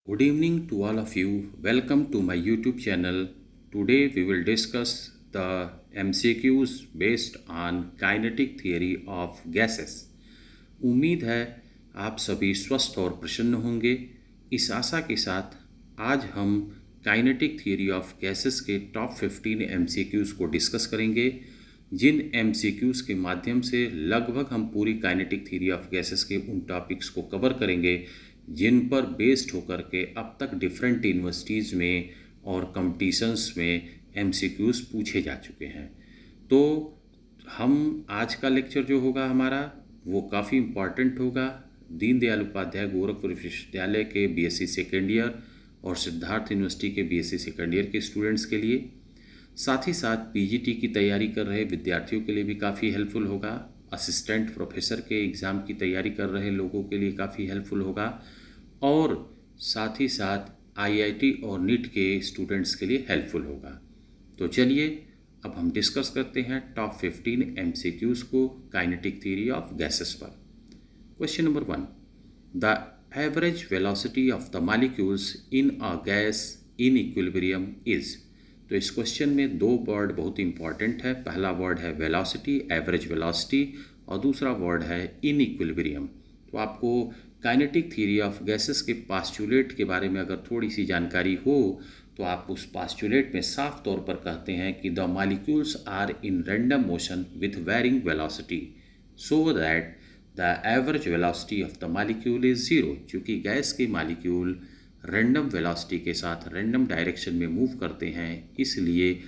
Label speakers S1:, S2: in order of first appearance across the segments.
S1: Good evening to all of you. Welcome to my YouTube channel. Today we will discuss the MCQs based on kinetic theory of gases. उम्मीद है आप सभी स्वस्थ और प्रसन्न होंगे। इस आशा के साथ आज हम काइनेटिक थियरी ऑफ गैसेस के टॉप 15 MCQs को डिस्कस करेंगे, जिन MCQs के माध्यम से लगभग हम पूरी काइनेटिक थियरी ऑफ गैसेस के उन टॉपिक्स को कवर करेंगे जिन पर बेस्ड होकर के अब तक डिफरेंट यूनिवर्सिटीज़ में और कंपटीशंस में MCQs पूछे जा चुके हैं। तो हम आज का लेक्चर जो होगा हमारा वो काफ़ी इम्पॉर्टेंट होगा दीनदयाल उपाध्याय गोरखपुर विश्वविद्यालय के BSc सेकेंड ईयर और सिद्धार्थ यूनिवर्सिटी के BSc सेकेंड ईयर के स्टूडेंट्स के लिए, साथ ही साथ PGT की तैयारी कर रहे विद्यार्थियों के लिए भी काफ़ी हेल्पफुल होगा, असिस्टेंट प्रोफेसर के एग्ज़ाम की तैयारी कर रहे लोगों के लिए काफ़ी हेल्पफुल होगा और साथ ही साथ IIT और नीट के स्टूडेंट्स के लिए हेल्पफुल होगा। तो चलिए अब हम डिस्कस करते हैं टॉप 15 MCQs को काइनेटिक थ्योरी ऑफ गैसेस पर। Question number 1, the average velocity of the molecules in a gas in equilibrium is. तो इस क्वेश्चन में दो वर्ड बहुत इंपॉर्टेंट है। पहला वर्ड है वेलोसिटी, एवरेज वेलोसिटी, और दूसरा वर्ड है इन इक्विलिब्रियम। तो आपको काइनेटिक थ्योरी ऑफ गैसेस के पास्चुलेट के बारे में अगर थोड़ी सी जानकारी हो तो आप उस पास्चुलेट में साफ तौर पर कहते हैं कि the molecules are in random motion with varying velocity so that the average velocity of the molecule is zero. चूँकि गैस के मॉलिक्यूल रैंडम वेलोसिटी के साथ रैंडम डायरेक्शन में मूव करते हैं, इसलिए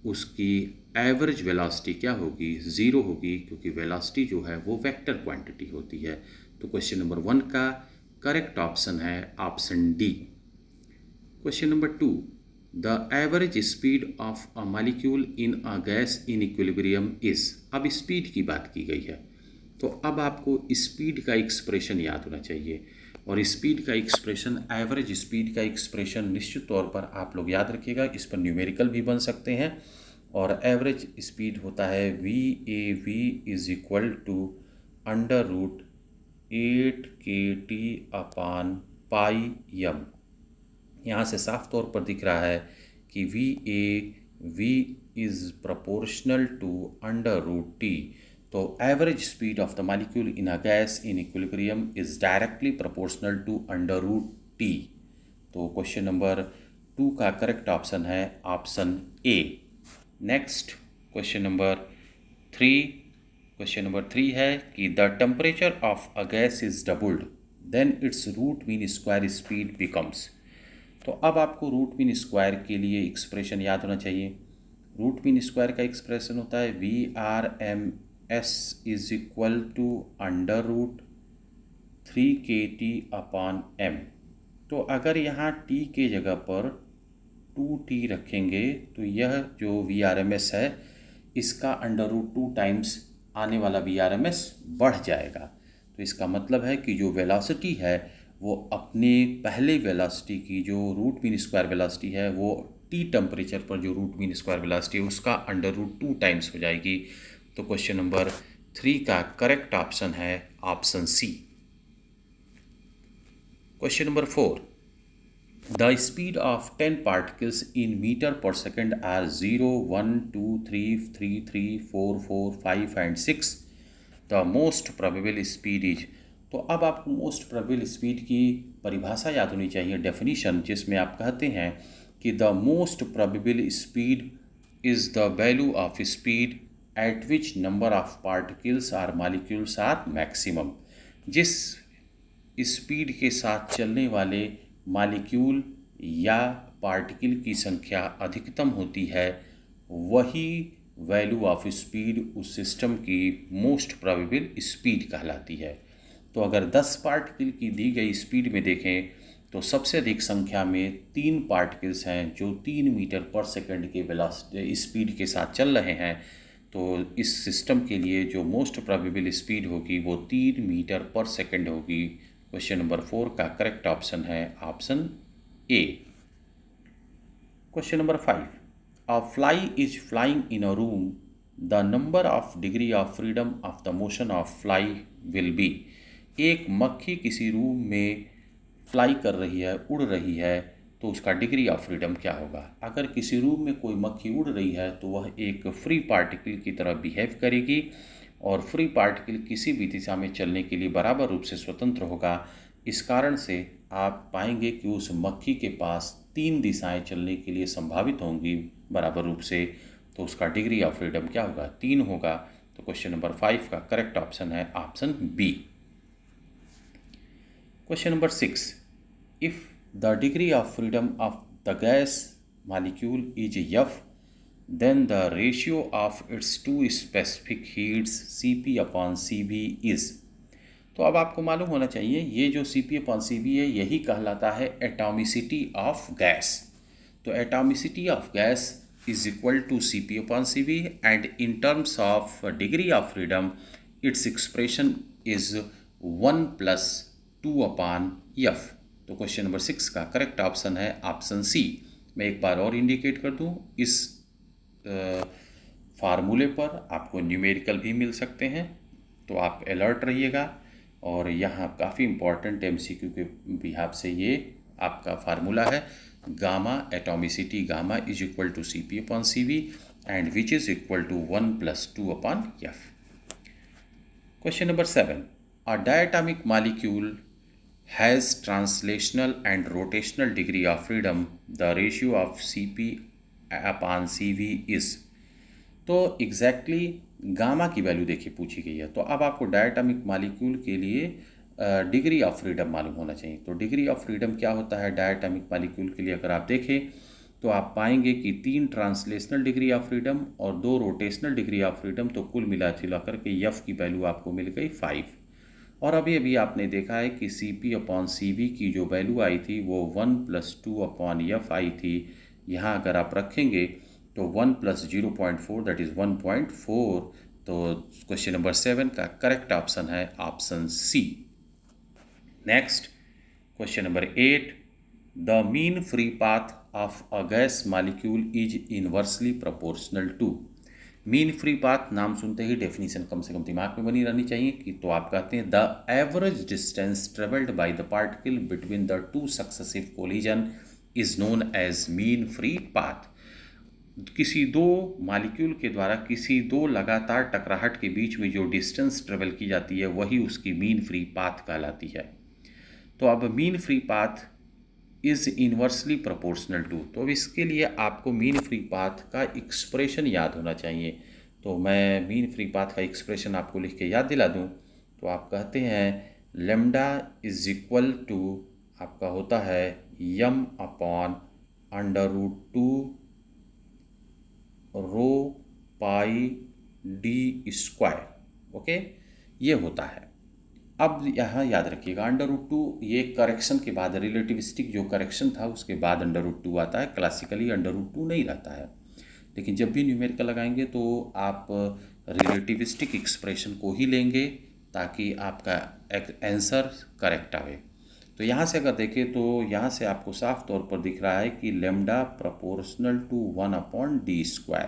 S1: उसकी एवरेज वेलोसिटी क्या होगी, ज़ीरो होगी, क्योंकि वेलोसिटी जो है वो वेक्टर क्वांटिटी होती है। तो क्वेश्चन नंबर 1 का करेक्ट ऑप्शन है option D. Question number 2, the average speed of a molecule in a gas in equilibrium is. अब स्पीड की बात की गई है, तो अब आपको स्पीड का एक्सप्रेशन याद होना चाहिए, और स्पीड का एक्सप्रेशन, एवरेज स्पीड का एक्सप्रेशन निश्चित तौर पर आप लोग याद रखिएगा। इस पर न्यूमेरिकल भी बन सकते हैं, और एवरेज स्पीड होता है VAV is equal to under root 8kT/m। यहाँ से साफ तौर पर दिख रहा है कि VAV is proportional to under root T। तो average speed of the molecule in a gas in equilibrium is directly proportional to under root T। तो क्वेश्चन नंबर 2 का करेक्ट ऑप्शन है option A. Next question number 3। Question number 3 है कि the temperature of a gas is doubled then its root mean square speed becomes. तो अब आपको root mean square के लिए एक्सप्रेशन याद होना चाहिए। रूट मीन स्क्वायर का एक्सप्रेशन होता है VRMS is equal to under root 3kT/m। तो अगर यहाँ T के जगह पर 2T रखेंगे तो यह जो VRMS है इसका अंडर रूट 2 टाइम्स आने वाला VRMS बढ़ जाएगा। तो इसका मतलब है कि जो वेलोसिटी है वो अपने पहले वेलोसिटी की, जो रूट मीन स्क्वायर वेलोसिटी है, वो T टेम्परेचर पर जो रूट मीन स्क्वायर वेलोसिटी है उसका अंडर रूट 2 टाइम्स हो जाएगी। तो क्वेश्चन नंबर 3 का करेक्ट ऑप्शन है option C. Question number 4, the speed of 10 particles in metre पर second are 0, 1, 2, 3, 3, 3, 4, 4, 5 and 6। The most probable speed is. तो अब आपको मोस्ट प्रोबेबल स्पीड की परिभाषा याद होनी चाहिए, डेफिनीशन, जिसमें आप कहते हैं कि the most probable speed is the value of speed at which number of particles are molecules are maximum. जिस स्पीड के साथ चलने वाले मॉलिक्यूल या पार्टिकल की संख्या अधिकतम होती है वही वैल्यू ऑफ स्पीड उस सिस्टम की मोस्ट प्रोबेबल स्पीड कहलाती है। तो अगर 10 पार्टिकल की दी गई स्पीड में देखें तो सबसे अधिक संख्या में 3 पार्टिकल्स हैं जो 3 मीटर पर सेकंड के वेलोसिटी स्पीड के साथ चल रहे हैं। तो इस सिस्टम के लिए जो मोस्ट प्रोबेबल स्पीड होगी वो 3 मीटर पर सेकंड होगी। क्वेश्चन नंबर 4 का करेक्ट ऑप्शन है option A. Question number 5, a fly is flying in a room, the number of degree of freedom of the motion of fly will be. एक मक्खी किसी room में fly कर रही है, उड़ रही है, तो उसका डिग्री ऑफ फ्रीडम क्या होगा। अगर किसी रूम में कोई मक्खी उड़ रही है तो वह एक फ्री पार्टिकल की तरह बिहेव करेगी और फ्री पार्टिकल किसी भी दिशा में चलने के लिए बराबर रूप से स्वतंत्र होगा। इस कारण से आप पाएंगे कि उस मक्खी के पास 3 दिशाएं चलने के लिए संभावित होंगी बराबर रूप से, तो उसका डिग्री ऑफ फ्रीडम क्या होगा, 3 होगा। तो क्वेश्चन नंबर 5 का करेक्ट ऑप्शन है option B. Question number 6, if the degree of freedom of the gas molecule is F, then the ratio of its two specific heats Cp upon Cv is। तो अब आपको मालूम होना चाहिए ये जो Cp upon Cv है यही कहलाता है एटॉमिसिटी ऑफ गैस। तो atomicity of gas is equal to Cp upon Cv and in terms of degree of freedom its expression is 1 + 2 upon F। तो क्वेश्चन नंबर 6 का करेक्ट ऑप्शन है option C. मैं एक बार और इंडिकेट कर दूं, इस फार्मूले पर आपको न्यूमेरिकल भी मिल सकते हैं, तो आप अलर्ट रहिएगा। और यहाँ काफ़ी इंपॉर्टेंट एमसीक्यू के बिहाफ से ये आपका फार्मूला है, gamma atomicity gamma is equal to Cp upon Cv and which is equal to 1 + 2 upon F। Question number 7, a diatomic molecule has translational and rotational degree of freedom, the ratio of Cp upon Cv is। तो exactly gamma की value देखिए पूछी गई है, तो अब आपको diatomic molecule के लिए डिग्री ऑफ फ्रीडम मालूम होना चाहिए। तो डिग्री ऑफ फ्रीडम क्या होता है डायटोमिक मॉलिक्यूल के लिए, अगर आप देखें तो आप पाएंगे कि 3 ट्रांसलेशनल डिग्री ऑफ फ्रीडम और 2 रोटेशनल डिग्री ऑफ फ्रीडम, तो कुल मिला जुला करके F की वैल्यू आपको मिल गई 5। और अभी अभी आपने देखा है कि Cp अपॉन Cv की जो वैल्यू आई थी वो 1 + 2 upon F आई थी। यहाँ अगर आप रखेंगे तो 1 + 0.4 दैट इज़ 1.4। तो क्वेश्चन नंबर 7 का करेक्ट ऑप्शन है option C. Next question number 8, the mean free path of a gas molecule is inversely proportional to. Mean free path नाम सुनते ही डेफिनेशन कम से कम दिमाग में बनी रहनी चाहिए कि तो आप कहते हैं the average distance travelled by the particle between the 2 successive collision is known as mean free path. किसी 2 मॉलिक्यूल के द्वारा किसी 2 लगातार टकराहट के बीच में जो डिस्टेंस ट्रेवल की जाती है वही उसकी मीन फ्री पाथ कहलाती है। तो अब mean free path is inversely proportional to, तो अब इसके लिए आपको मीन फ्री पाथ का एक्सप्रेशन याद होना चाहिए। तो मैं मीन फ्री पाथ का एक्सप्रेशन आपको लिख के याद दिला दूं, तो आप कहते हैं लेमडा इज इक्वल टू आपका होता है यम अपॉन √2 रो पाई डी स्क्वायर। ओके, ये होता है। अब यहाँ याद रखिएगा √2 ये करेक्शन के बाद, रिलेटिविस्टिक जो करेक्शन था उसके बाद √2 आता है, क्लासिकली √2 नहीं रहता है। लेकिन जब भी न्यूमेरिकल लगाएंगे तो आप रिलेटिविस्टिक एक्सप्रेशन को ही लेंगे ताकि आपका आंसर करेक्ट आवे। तो यहाँ से अगर देखें तो यहाँ से आपको साफ तौर पर दिख रहा है कि लेमडा प्रोपोर्शनल टू 1/d²।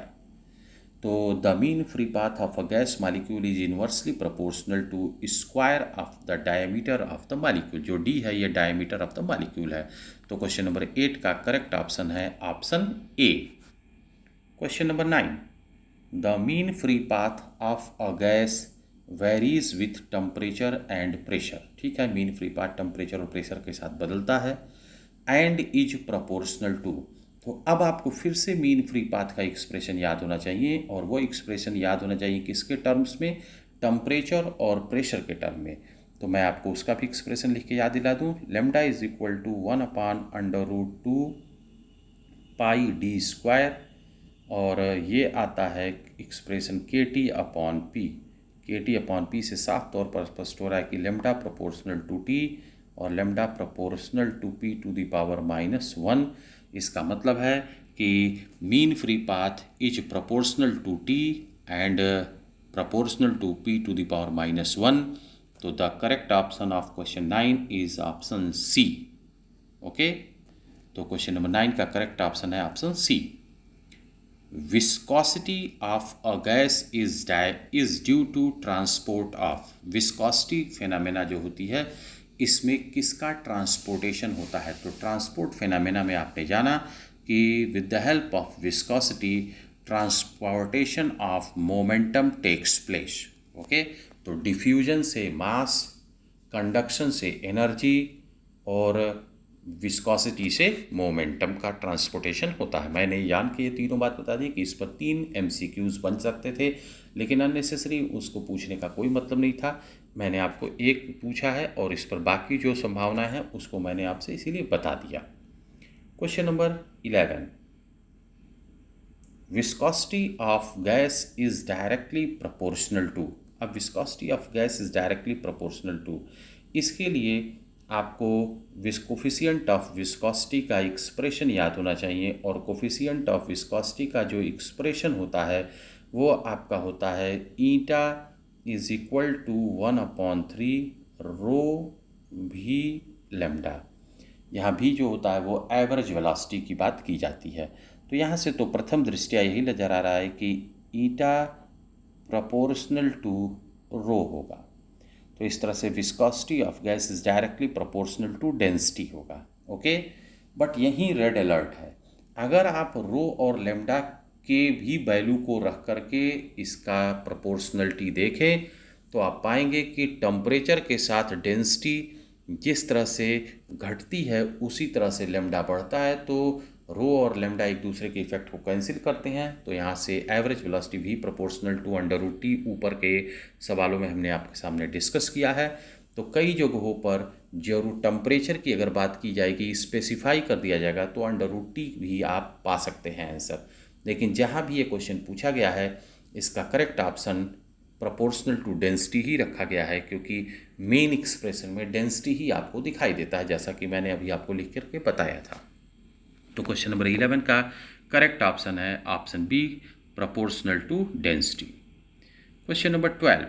S1: तो the mean free path of a gas molecule is inversely proportional to square of the diameter of the molecule. जो डी है ये डायमीटर ऑफ द मॉलिक्यूल है। तो क्वेश्चन नंबर 8 का करेक्ट ऑप्शन है option A. Question number 9, the mean free path of a gas varies with temperature and pressure. ठीक है, mean free path temperature और प्रेशर के साथ बदलता है एंड इज प्रोपोर्शनल टू। तो अब आपको फिर से मीन फ्री पाथ का एक्सप्रेशन याद होना चाहिए, और वो एक्सप्रेशन याद होना चाहिए किसके टर्म्स में, टेम्परेचर और प्रेशर के टर्म में। तो मैं आपको उसका भी एक्सप्रेशन लिख के याद दिला दूं, lambda is equal to 1/√2 pi d², और ये आता है एक्सप्रेशन KT/P। KT/P से साफ तौर पर स्पष्ट हो रहा है कि लेमडा प्रोपोर्शनल टू T और लेमडा प्रोपोर्शनल टू P⁻⁻1। इसका मतलब है कि mean free path is proportional to T and proportional to P⁻⁻1। तो the correct option of question 9 is option C. Okay, तो क्वेश्चन नंबर 9 का करेक्ट ऑप्शन है option C. Viscosity of a gas is due to transport of. Viscosity phenomena जो होती है इसमें किसका transportation होता है। तो ट्रांसपोर्ट फिनोमेना में आपने जाना कि with the help of viscosity transportation of momentum takes place. Okay, तो डिफ्यूजन से मास, कंडक्शन से एनर्जी और विस्कोसिटी से मोमेंटम का ट्रांसपोर्टेशन होता है। मैंने जान के ये तीनों बात बता दी कि इस पर 3 MCQs बन सकते थे, लेकिन अननेसेसरी उसको पूछने का कोई मतलब नहीं था। मैंने आपको एक पूछा है और इस पर बाकी जो संभावना है उसको मैंने आपसे इसीलिए बता दिया। Question number 11, viscosity of gas is directly proportional to. अब viscosity of gas is directly proportional to, इसके लिए आपको कोफिशिएंट ऑफ विस्कोसिटी का एक्सप्रेशन याद होना चाहिए, और कोफिशिएंट ऑफ विस्कोसिटी का जो एक्सप्रेशन होता है वो आपका होता है ईटा इज इक्वल टू 1/3 रो भी लेमडा। यहाँ भी जो होता है वो एवरेज वेलोसिटी की बात की जाती है। तो यहाँ से तो प्रथम दृष्टया यही नज़र आ रहा है कि ईटा प्रोपोर्शनल टू रो होगा। तो इस तरह से viscosity of gas is directly proportional to density होगा। ओके, बट यहीं रेड अलर्ट है। अगर आप रो और लेमडा के भी वैल्यू को रख करके इसका प्रोपोर्शनलिटी देखें तो आप पाएंगे कि टेम्परेचर के साथ डेंसिटी जिस तरह से घटती है उसी तरह से लेमडा बढ़ता है। तो रो और लेमडा एक दूसरे के इफेक्ट को कैंसिल करते हैं। तो यहाँ से एवरेज वेलोसिटी भी प्रोपोर्शनल टू √T ऊपर के सवालों में हमने आपके सामने डिस्कस किया है। तो कई जगहों पर जरूर टेम्परेचर की अगर बात की जाएगी, स्पेसिफाई कर दिया जाएगा तो √T भी आप पा सकते हैं आंसर। लेकिन जहाँ भी ये क्वेश्चन पूछा गया है इसका correct option proportional to density ही रखा गया है, क्योंकि मेन एक्सप्रेशन में डेंसिटी ही आपको दिखाई देता है, जैसा कि मैंने अभी आपको लिख करके बताया था। तो क्वेश्चन नंबर 11 का करेक्ट ऑप्शन है option B, proportional to density. Question number 12,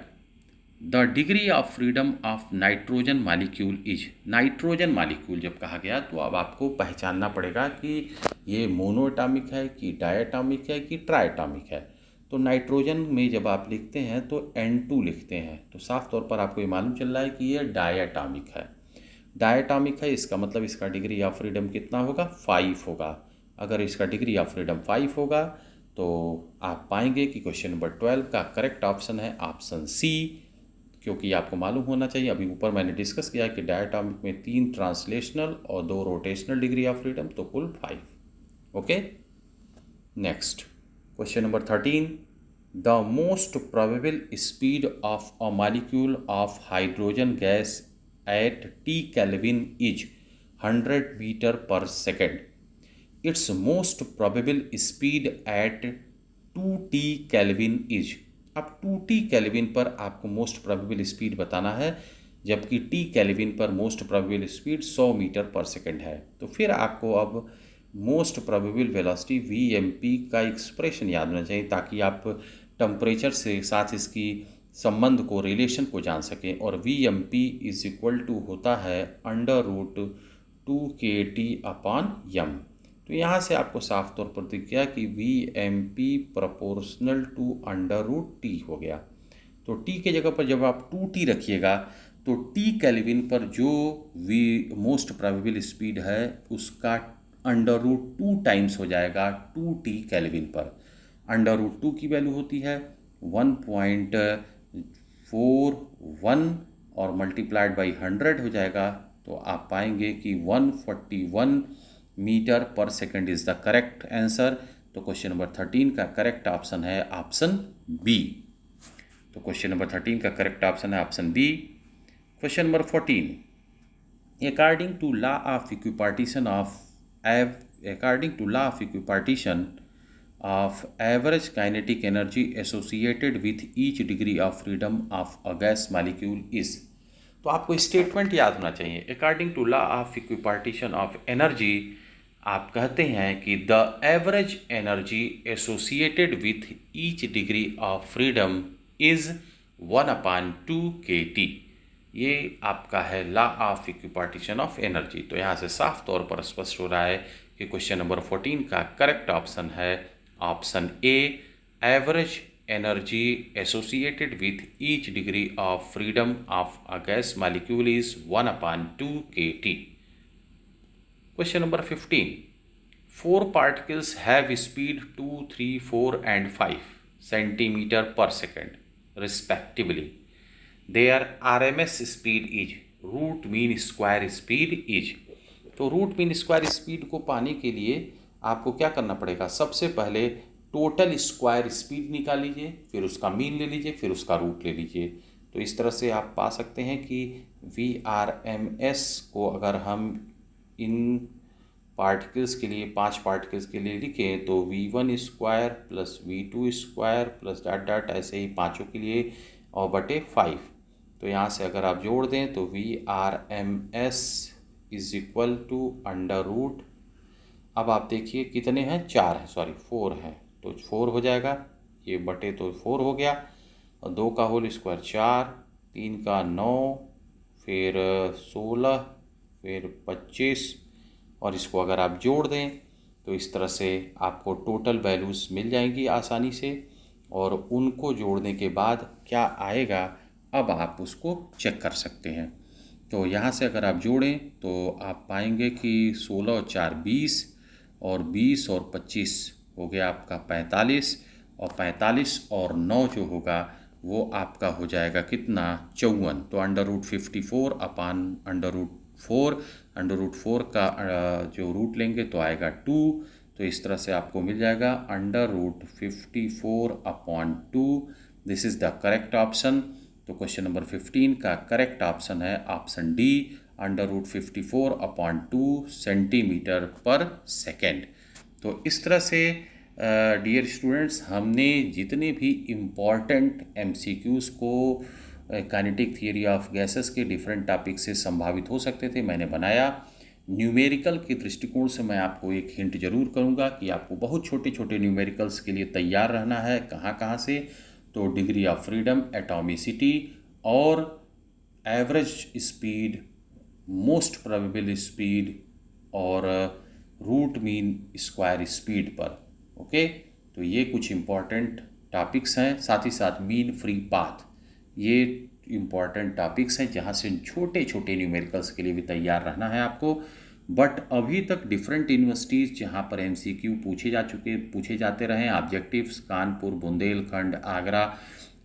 S1: the degree of freedom of nitrogen molecule is. Nitrogen molecule जब कहा गया तो अब आपको पहचानना पड़ेगा कि ये मोनोएटॉमिक है कि डायटॉमिक है कि ट्राइटॉमिक है। तो नाइट्रोजन में जब आप लिखते हैं तो N2 लिखते हैं, तो साफ तौर पर आपको ये मालूम चल रहा है कि ये डायटॉमिक है। डायटॉमिक है, इसका मतलब इसका डिग्री ऑफ फ्रीडम कितना होगा, 5 होगा। अगर इसका डिग्री ऑफ फ्रीडम 5 होगा तो आप पाएंगे कि क्वेश्चन नंबर 12 का करेक्ट ऑप्शन है ऑप्शन सी, क्योंकि आपको मालूम होना चाहिए, अभी ऊपर मैंने डिस्कस किया कि डायटॉमिक में 3 ट्रांसलेशनल और 2 रोटेशनल डिग्री ऑफ फ्रीडम, तो कुल 5। Okay, next question number 13, the most probable speed of a molecule of hydrogen gas at T Kelvin is 100 meter per second. Its most probable speed at 2T Kelvin is। अब 2T Kelvin पर आपको most probable speed बताना है, जबकि T Kelvin पर most probable speed 100 metre पर second है। तो फिर आपको अब मोस्ट प्रोबेबल वेलोसिटी VMP का एक्सप्रेशन याद होना चाहिए, ताकि आप टेम्परेचर से साथ इसकी संबंध को, रिलेशन को जान सकें। और VMP इज इक्वल टू होता है √2kT/m। तो यहाँ से आपको साफ तौर पर दिख गया कि VMP प्रोपोर्शनल टू √T हो गया। तो T के जगह पर जब आप 2T रखिएगा तो T केल्विन पर जो मोस्ट प्रोबेबल स्पीड है उसका √2 टाइम्स हो जाएगा 2T केल्विन पर। √2 की वैल्यू होती है 1.41 और मल्टीप्लाइड बाई 100 हो जाएगा। तो आप पाएंगे कि 141 मीटर पर second is the correct answer. तो क्वेश्चन नंबर 13 का करेक्ट ऑप्शन है ऑप्शन बी। तो क्वेश्चन नंबर 13 का करेक्ट ऑप्शन है option B. Question number 14, according to law of equipartition of average kinetic energy associated with each degree of freedom of a gas molecule is। तो आपको statement याद होना चाहिए। According to law of equipartition of energy आप कहते हैं कि the average energy associated with each degree of freedom is 1/2kT। ये आपका है law of equipartition of energy. तो यहाँ से साफ तौर पर स्पष्ट हो रहा है कि क्वेश्चन नंबर 14 का करेक्ट ऑप्शन है option A, average energy associated with each degree of freedom of a gas molecule is 1 upon 2 kT. Question number 15. Four particles have speed 2, 3, 4 and 5 centimeter per second respectively. Their RMS speed is root mean square speed is. तो root mean square speed को पाने के लिए आपको क्या करना पड़ेगा, सबसे पहले टोटल स्क्वायर स्पीड निकाल लीजिए, फिर उसका मीन ले लीजिए, फिर उसका रूट ले लीजिए। तो इस तरह से आप पा सकते हैं कि VRMS को अगर हम इन पार्टिकल्स के लिए 5 पार्टिकल्स के लिए लिखें तो V1 square plus V2 square plus dot dot ऐसे ही पाँचों के लिए और बटे 5। तो यहाँ से अगर आप जोड़ दें तो VRMS is equal to under root, अब आप देखिए कितने हैं, 4 हैं, सॉरी 4 हैं, तो 4 हो जाएगा, ये बटे तो 4 हो गया, और 2 का होल स्क्वायर 4, 3 का 9, फिर 16, फिर 25, और इसको अगर आप जोड़ दें तो इस तरह से आपको टोटल वैल्यूज़ मिल जाएंगी आसानी से, और उनको जोड़ने के बाद क्या आएगा अब आप उसको चेक कर सकते हैं। तो यहाँ से अगर आप जोड़ें तो आप पाएंगे कि 16 और 4 20, और 20 और 25 हो गया आपका 45, और 45 और 9 जो होगा वो आपका हो जाएगा कितना, 54। तो under root 54 upon under root 4, under root 4 का जो रूट लेंगे तो आएगा 2। तो इस तरह से आपको मिल जाएगा under root 54 upon 2। This is the correct option. तो क्वेश्चन नंबर 15 का करेक्ट ऑप्शन है option D, under root 54 upon 2 centimetre पर सेकेंड। तो इस तरह से डियर स्टूडेंट्स, हमने जितने भी इम्पॉर्टेंट MCQs को काइनेटिक थियरी ऑफ गैसेस के डिफरेंट टॉपिक से संभावित हो सकते थे मैंने बनाया। न्यूमेरिकल के दृष्टिकोण से मैं आपको एक हिंट जरूर करूंगा कि आपको बहुत छोटे छोटे न्यूमेरिकल्स के लिए तैयार रहना है। कहाँ कहाँ से, तो डिग्री ऑफ फ्रीडम, एटॉमिसिटी और average speed, most probable speed और रूट मीन स्क्वायर स्पीड पर। ओके, तो ये कुछ इम्पॉर्टेंट टॉपिक्स हैं, साथ ही साथ मीन फ्री पाथ, ये इम्पॉर्टेंट टॉपिक्स हैं जहाँ से छोटे छोटे न्यूमेरिकल्स के लिए भी तैयार रहना है आपको। बट अभी तक डिफरेंट यूनिवर्सिटीज़ जहाँ पर MCQ पूछे जाते रहे, ऑब्जेक्टिव्स कानपुर, बुंदेलखंड, आगरा,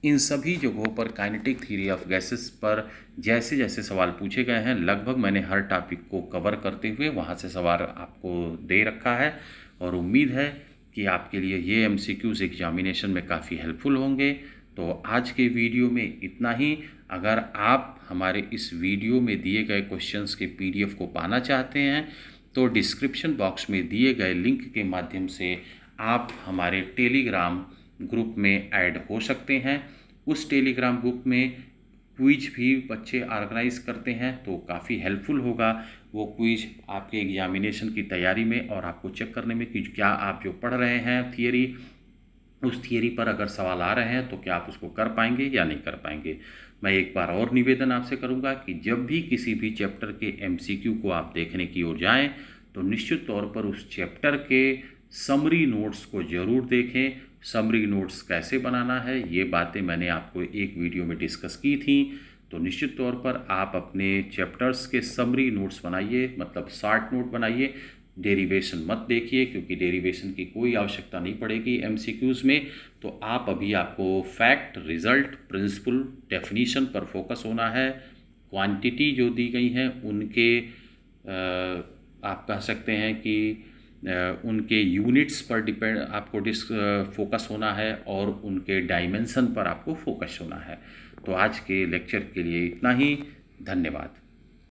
S1: इन सभी जगहों पर काइनेटिक थ्योरी ऑफ गैसेस पर जैसे जैसे सवाल पूछे गए हैं, लगभग मैंने हर टॉपिक को कवर करते हुए वहाँ से सवाल आपको दे रखा है, और उम्मीद है कि आपके लिए ये MCQs एग्जामिनेशन में काफ़ी हेल्पफुल होंगे। तो आज के वीडियो में इतना ही। अगर आप हमारे इस वीडियो में दिए गए क्वेश्चंस के PDF को पाना चाहते हैं तो डिस्क्रिप्शन बॉक्स में दिए गए लिंक के माध्यम से आप हमारे टेलीग्राम ग्रुप में ऐड हो सकते हैं। उस टेलीग्राम ग्रुप में क्विज भी बच्चे ऑर्गेनाइज करते हैं, तो काफ़ी हेल्पफुल होगा वो क्विज आपके एग्जामिनेशन की तैयारी में और आपको चेक करने में कि क्या आप जो पढ़ रहे हैं थियरी, उस थियरी पर अगर सवाल आ रहे हैं तो क्या आप उसको कर पाएंगे या नहीं कर पाएंगे। मैं एक बार और निवेदन आपसे करूंगा कि जब भी किसी भी चैप्टर के MCQ को आप देखने की ओर जाएं तो निश्चित तौर पर उस चैप्टर के समरी नोट्स को ज़रूर देखें। समरी नोट्स कैसे बनाना है ये बातें मैंने आपको एक वीडियो में डिस्कस की थी। तो निश्चित तौर पर आप अपने चैप्टर्स के समरी नोट्स बनाइए, मतलब शॉर्ट नोट बनाइए। डेरिवेशन मत देखिए क्योंकि डेरिवेशन की कोई आवश्यकता नहीं पड़ेगी MCQs में। तो आप अभी आपको फैक्ट, रिजल्ट, प्रिंसिपल, डेफिनीशन पर फोकस होना है। क्वांटिटी जो दी गई हैं उनके आप कह सकते हैं कि उनके यूनिट्स पर डिपेंड आपको फोकस होना है, और उनके डायमेंशन पर आपको फोकस होना है। तो आज के लेक्चर के लिए इतना ही। धन्यवाद।